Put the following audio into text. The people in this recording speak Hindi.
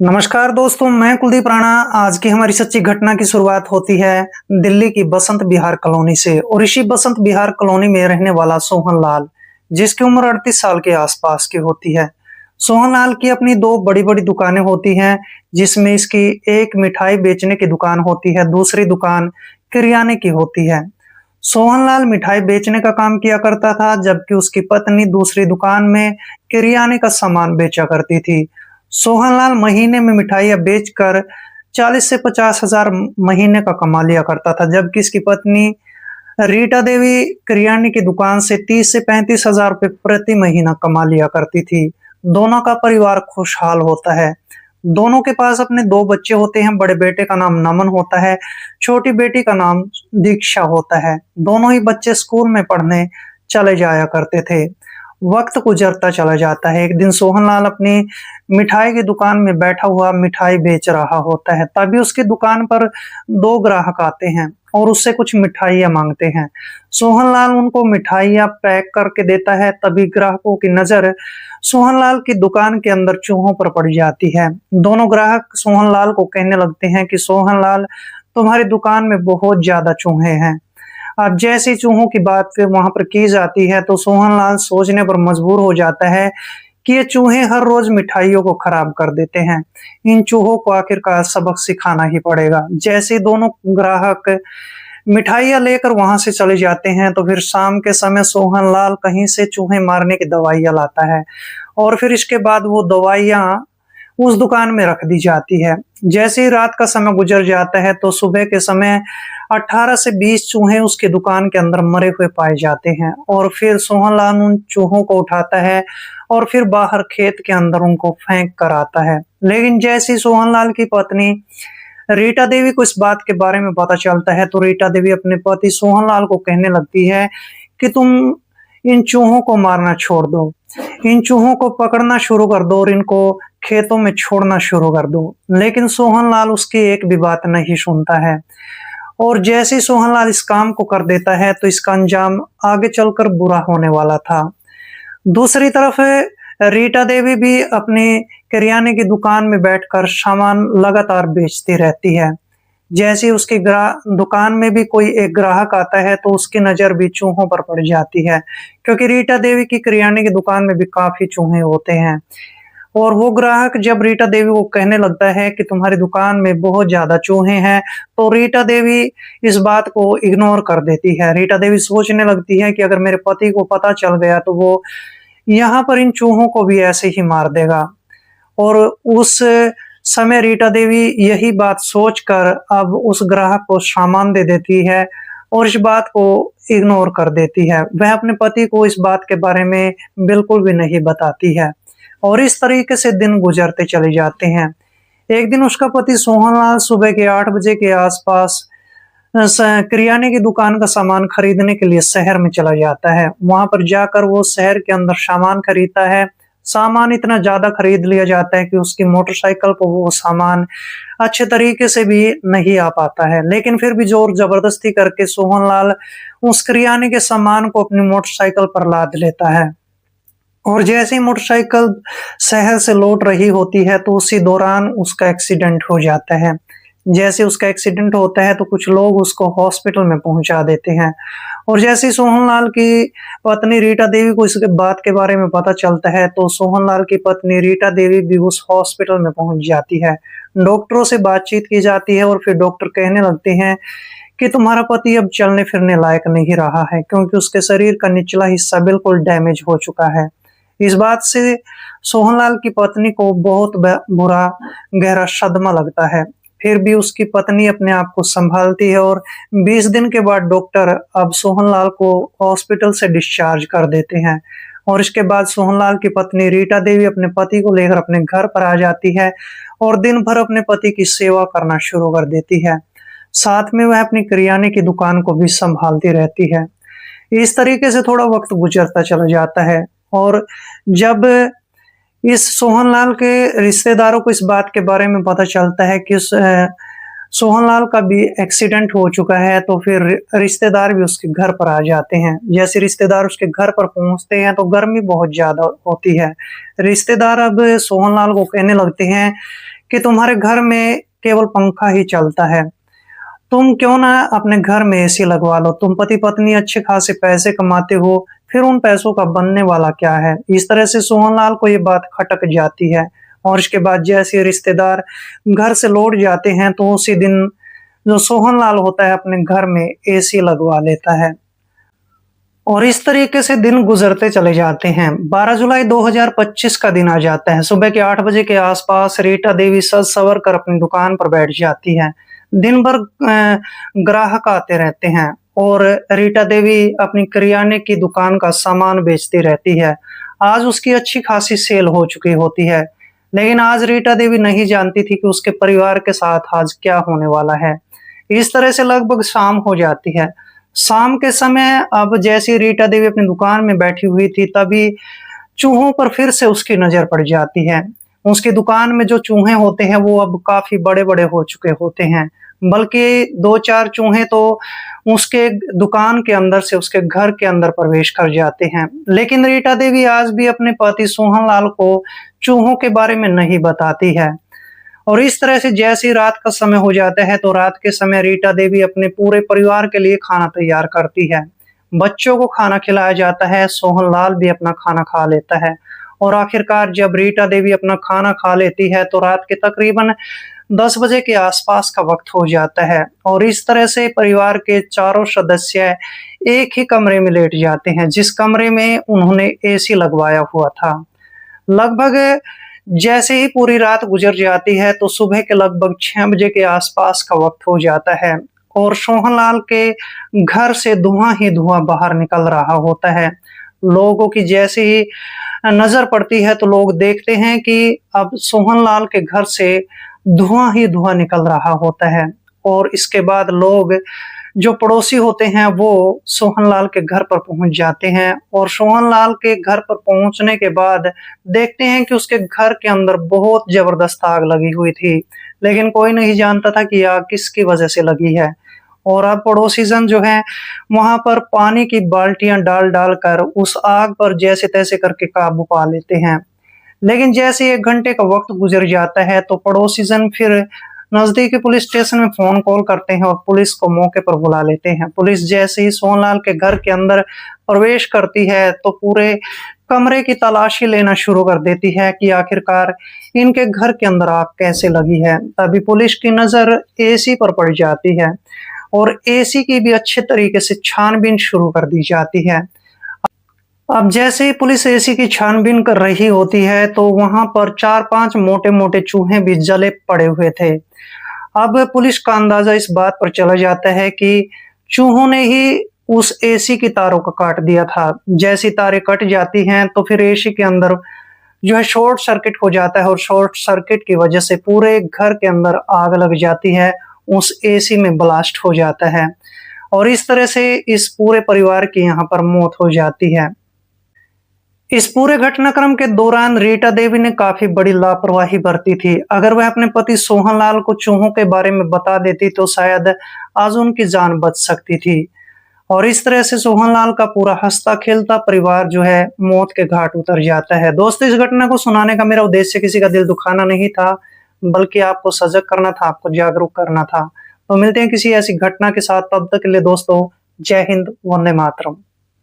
नमस्कार दोस्तों, मैं कुलदीप राणा। आज की हमारी सच्ची घटना की शुरुआत होती है दिल्ली की बसंत विहार कॉलोनी से। और इसी बसंत विहार कॉलोनी में रहने वाला सोहन लाल, जिसकी उम्र 38 साल के आसपास की होती है। सोहन लाल की अपनी दो बड़ी-बड़ी दुकानें होती हैं, जिसमें इसकी एक मिठाई बेचने की दुकान होती है, दूसरी दुकान किरियाने की होती है। सोहन लाल मिठाई बेचने का काम किया करता था, जबकि उसकी पत्नी दूसरी दुकान में किरियाने का सामान बेचा करती थी। सोहनलाल महीने में मिठाइयाँ बेचकर 40 से 50 हजार महीने का कमा लिया करता था, जबकि इसकी पत्नी रीटा देवी किरियाने की दुकान से 30 से 35 हजार रुपये प्रति महीना कमा लिया करती थी। दोनों का परिवार खुशहाल होता है। दोनों के पास अपने दो बच्चे होते हैं। बड़े बेटे का नाम नमन होता है, छोटी बेटी का नाम दीक्षा होता है। दोनों ही बच्चे स्कूल में पढ़ने चले जाया करते थे। वक्त गुजरता चला जाता है। एक दिन सोहनलाल अपनी मिठाई की दुकान में बैठा हुआ मिठाई बेच रहा होता है। तभी उसकी दुकान पर दो ग्राहक आते हैं और उससे कुछ मिठाइयाँ मांगते हैं। सोहनलाल उनको मिठाइयाँ पैक करके देता है। तभी ग्राहकों की नजर सोहनलाल की दुकान के अंदर चूहों पर पड़ जाती है। दोनों ग्राहक सोहनलाल को कहने लगते हैं कि सोहनलाल, तुम्हारी दुकान में बहुत ज्यादा चूहे हैं। अब जैसे चूहों की बात फिर वहां पर की जाती है तो सोहनलाल सोचने पर मजबूर हो जाता है कि ये चूहे हर रोज मिठाइयों को खराब कर देते हैं। इन चूहों को आखिरकार सबक सिखाना ही पड़ेगा। जैसे दोनों ग्राहक मिठाइयाँ लेकर वहां से चले जाते हैं तो फिर शाम के समय सोहनलाल कहीं से चूहे मारने की दवाइयाँ लाता है और फिर इसके बाद वो दवाइयाँ उस दुकान में रख दी जाती है। जैसे ही रात का समय गुजर जाता है तो सुबह के समय 18 से 20 चूहे उसकी दुकान के अंदर मरे हुए पाए जाते हैं और फिर सोहनलाल उन चूहों को उठाता है और फिर बाहर खेत के अंदर उनको फेंक कर आता है। लेकिन जैसे ही सोहनलाल की पत्नी रीटा देवी को इस बात के बारे में पता चलता है तो रीटा देवी अपने पति सोहनलाल को कहने लगती है कि तुम इन चूहों को मारना छोड़ दो, इन चूहों को पकड़ना शुरू कर दो और इनको खेतों में छोड़ना शुरू कर दो। लेकिन सोहनलाल उसकी एक भी बात नहीं सुनता है और जैसे ही सोहनलाल इस काम को कर देता है तो इसका अंजाम आगे चलकर बुरा होने वाला था। दूसरी तरफ रीटा देवी भी अपनी किरियाने की दुकान में बैठकर सामान लगातार बेचती रहती है। जैसे ही उसकी दुकान में भी कोई एक ग्राहक आता है तो उसकी नजर भी चूहों पर पड़ जाती है, क्योंकि रीटा देवी की किरियाने की दुकान में भी काफी चूहे होते हैं। और वो ग्राहक जब रीटा देवी को कहने लगता है कि तुम्हारी दुकान में बहुत ज्यादा चूहे हैं, तो रीटा देवी इस बात को इग्नोर कर देती है। रीटा देवी सोचने लगती है कि अगर मेरे पति को पता चल गया तो वो यहाँ पर इन चूहों को भी ऐसे ही मार देगा। और उस समय रीटा देवी यही बात सोचकर अब उस ग्राहक को सामान दे देती है और इस बात को इग्नोर कर देती है। वह अपने पति को इस बात के बारे में बिल्कुल भी नहीं बताती है और इस तरीके से दिन गुजरते चले जाते हैं। एक दिन उसका पति सोहनलाल सुबह के 8 बजे के आसपास किरियाने की दुकान का सामान खरीदने के लिए शहर में चला जाता है। वहां पर जाकर वो शहर के अंदर सामान खरीदता है। सामान इतना ज्यादा खरीद लिया जाता है कि उसकी मोटरसाइकिल को वो सामान अच्छे तरीके से भी नहीं आ पाता है। लेकिन फिर भी जोर जबरदस्ती करके सोहनलाल उस किरियाने के सामान को अपनी मोटरसाइकिल पर लाद लेता है और जैसे ही मोटरसाइकिल शहर से लौट रही होती है तो उसी दौरान उसका एक्सीडेंट हो जाता है। जैसे उसका एक्सीडेंट होता है तो कुछ लोग उसको हॉस्पिटल में पहुंचा देते हैं और जैसे ही सोहनलाल की पत्नी रीटा देवी को इस बात के बारे में पता चलता है तो सोहनलाल की पत्नी रीटा देवी भी उस हॉस्पिटल में पहुंच जाती है। डॉक्टरों से बातचीत की जाती है और फिर डॉक्टर कहने लगते हैं कि तुम्हारा पति अब चलने फिरने लायक नहीं रहा है, क्योंकि उसके शरीर का निचला हिस्सा बिल्कुल डैमेज हो चुका है। इस बात से सोहनलाल की पत्नी को बहुत बुरा गहरा सदमा लगता है। फिर भी उसकी पत्नी अपने आप को संभालती है और 20 दिन के बाद डॉक्टर अब सोहनलाल को हॉस्पिटल से डिस्चार्ज कर देते हैं और इसके बाद सोहनलाल की पत्नी रीटा देवी अपने पति को लेकर अपने घर पर आ जाती है और दिन भर अपने पति की सेवा करना शुरू कर देती है। साथ में वह अपनी किरियाने की दुकान को भी संभालती रहती है। इस तरीके से थोड़ा वक्त गुजरता चला जाता है और जब इस सोहनलाल के रिश्तेदारों को इस बात के बारे में पता चलता है कि सोहनलाल का भी एक्सीडेंट हो चुका है तो फिर रिश्तेदार भी उसके घर पर आ जाते हैं। जैसे रिश्तेदार उसके घर पर पहुंचते हैं तो गर्मी बहुत ज्यादा होती है। रिश्तेदार अब सोहनलाल को कहने लगते हैं कि तुम्हारे घर में केवल पंखा ही चलता है, तुम क्यों ना अपने घर में एसी लगवा लो। तुम पति पत्नी अच्छे खासे पैसे कमाते हो, फिर उन पैसों का बनने वाला क्या है। इस तरह से सोहनलाल को ये बात खटक जाती है और इसके बाद जैसे रिश्तेदार घर से लौट जाते हैं तो उसी दिन जो सोहनलाल होता है अपने घर में एसी लगवा लेता है। और इस तरीके से दिन गुजरते चले जाते हैं। 12 जुलाई 2025 का दिन आ जाता है। सुबह के 8 बजे के आसपास रीटा देवी सज सवर कर अपनी दुकान पर बैठ जाती है। दिन भर ग्राहक आते रहते हैं और रीटा देवी अपनी करियाने की दुकान का सामान बेचती रहती है। आज उसकी अच्छी खासी सेल हो चुकी होती है, लेकिन आज रीटा देवी नहीं जानती थी कि उसके परिवार के साथ आज क्या होने वाला है। इस तरह से लगभग शाम हो जाती है। शाम के समय अब जैसी रीटा देवी अपनी दुकान में बैठी हुई थी, तभी चूहों पर फिर से उसकी नजर पड़ जाती है। उसकी दुकान में जो चूहे होते हैं वो अब काफी बड़े-बड़े हो चुके होते हैं, बल्कि 2-4 चूहे तो उसके दुकान के अंदर से उसके घर के अंदर प्रवेश कर जाते हैं। लेकिन रीटा देवी आज भी अपने पति सोहनलाल को चूहों के बारे में नहीं बताती है। और इस तरह से जैसे ही रात का समय हो जाता है तो रात के समय रीटा देवी अपने पूरे परिवार के लिए खाना तैयार करती है। बच्चों को खाना खिलाया जाता है, सोहनलाल भी अपना खाना खा लेता है और आखिरकार जब रीटा देवी अपना खाना खा लेती है तो रात के तकरीबन 10 बजे के आसपास का वक्त हो जाता है और इस तरह से परिवार के चारों सदस्य एक ही कमरे में लेट जाते हैं, जिस कमरे में उन्होंने एसी लगवाया हुआ था। लगभग जैसे ही पूरी रात गुजर जाती है तो सुबह के लगभग 6 बजे के आसपास का वक्त हो जाता है और सोहनलाल के घर से धुआं ही धुआं बाहर निकल रहा होता है। लोगों की जैसे ही नजर पड़ती है तो लोग देखते हैं कि अब सोहनलाल के घर से धुआं ही धुआं निकल रहा होता है और इसके बाद लोग जो पड़ोसी होते हैं वो सोहनलाल के घर पर पहुंच जाते हैं और सोहनलाल के घर पर पहुंचने के बाद देखते हैं कि उसके घर के अंदर बहुत जबरदस्त आग लगी हुई थी, लेकिन कोई नहीं जानता था कि आग किसकी वजह से लगी है। और अब पड़ोसी जन जो है वहां पर पानी की बाल्टियां डाल डाल कर उस आग पर जैसे तैसे करके काबू पा लेते हैं। लेकिन जैसे 1 घंटे का वक्त गुजर जाता है तो पड़ोसी जन फिर नजदीकी पुलिस स्टेशन में फोन कॉल करते हैं और पुलिस को मौके पर बुला लेते हैं। पुलिस जैसे ही सोहनलाल के घर के अंदर प्रवेश करती है तो पूरे कमरे की तलाशी लेना शुरू कर देती है कि आखिरकार इनके घर के अंदर आग कैसे लगी है। तभी पुलिस की नजर एसी पर पड़ जाती है और एसी की भी अच्छे तरीके से छानबीन शुरू कर दी जाती है। अब जैसे ही पुलिस एसी की छानबीन कर रही होती है तो वहां पर 4-5 मोटे-मोटे चूहे भी जले पड़े हुए थे। अब पुलिस का अंदाजा इस बात पर चला जाता है कि चूहों ने ही उस एसी की तारों को काट दिया था। जैसी तारें कट जाती हैं तो फिर एसी के अंदर जो है शॉर्ट सर्किट हो जाता है और शॉर्ट सर्किट की वजह से पूरे घर के अंदर आग लग जाती है, उस एसी में ब्लास्ट हो जाता है और इस तरह से इस पूरे परिवार की यहाँ पर मौत हो जाती है। इस पूरे घटनाक्रम के दौरान रीटा देवी ने काफी बड़ी लापरवाही बरती थी। अगर वह अपने पति सोहनलाल को चूहों के बारे में बता देती तो शायद आज उनकी जान बच सकती थी और इस तरह से सोहनलाल का पूरा हंसता खेलता परिवार जो है मौत के घाट उतर जाता है। दोस्तों, इस घटना को सुनाने का मेरा उद्देश्य किसी का दिल दुखाना नहीं था, बल्कि आपको सजग करना था, आपको जागरूक करना था। तो मिलते हैं किसी ऐसी घटना के साथ, तब तक के लिए दोस्तों जय हिंद, वंदे मातरम।